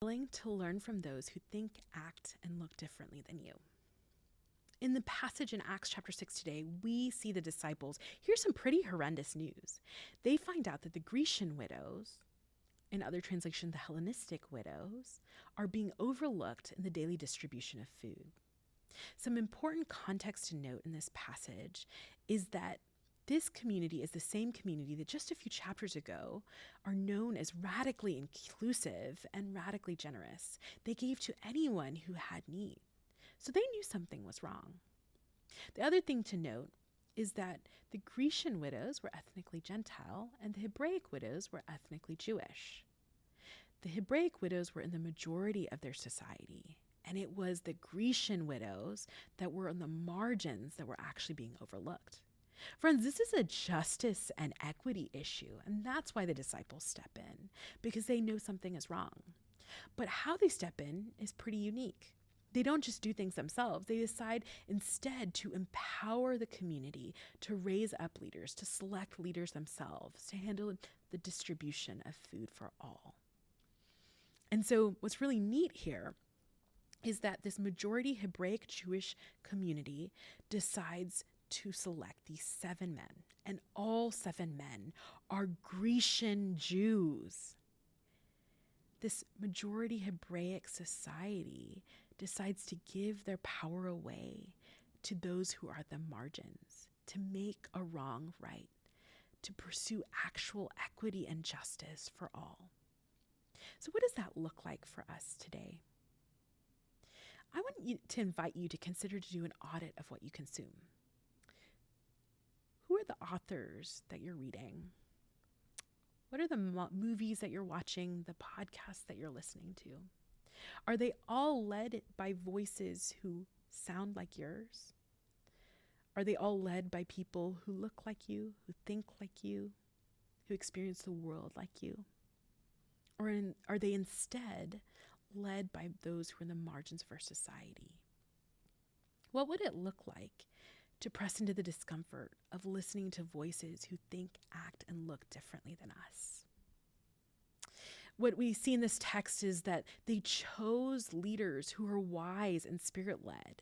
Willing to learn from those who think, act, and look differently than you. In the passage in Acts chapter 6 today, we see the disciples hear some pretty horrendous news. They find out that the Grecian widows, in other translations, the Hellenistic widows, are being overlooked in the daily distribution of food. Some important context to note in this passage is that this community is the same community that just a few chapters ago are known as radically inclusive and radically generous. They gave to anyone who had need. So they knew something was wrong. The other thing to note is that the Grecian widows were ethnically Gentile and the Hebraic widows were ethnically Jewish. The Hebraic widows were in the majority of their society, and it was the Grecian widows that were on the margins that were actually being overlooked. Friends, this is a justice and equity issue, and that's why the disciples step in, because they know something is wrong. But how they step in is pretty unique. They don't just do things themselves. They decide instead to empower the community, to raise up leaders, to select leaders themselves, to handle the distribution of food for all. And so what's really neat here is that this majority Hebraic Jewish community decides to select these 7 men, and all 7 men are Grecian Jews. This majority Hebraic society decides to give their power away to those who are at the margins, to make a wrong right, to pursue actual equity and justice for all. So what does that look like for us today? I want to invite you to consider to do an audit of what you consume. Who are the authors that you're reading? What are the movies that you're watching, the podcasts that you're listening to? Are they all led by voices who sound like yours? Are they all led by people who look like you, who think like you, who experience the world like you? Or are they instead led by those who are in the margins of our society? What would it look like to press into the discomfort of listening to voices who think, act, and look differently than us? What we see in this text is that they chose leaders who are wise and spirit-led.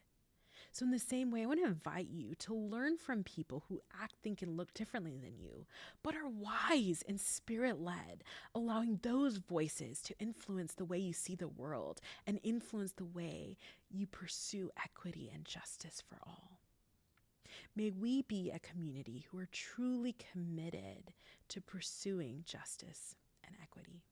So in the same way, I want to invite you to learn from people who act, think, and look differently than you, but are wise and spirit-led, allowing those voices to influence the way you see the world and influence the way you pursue equity and justice for all. May we be a community who are truly committed to pursuing justice and equity.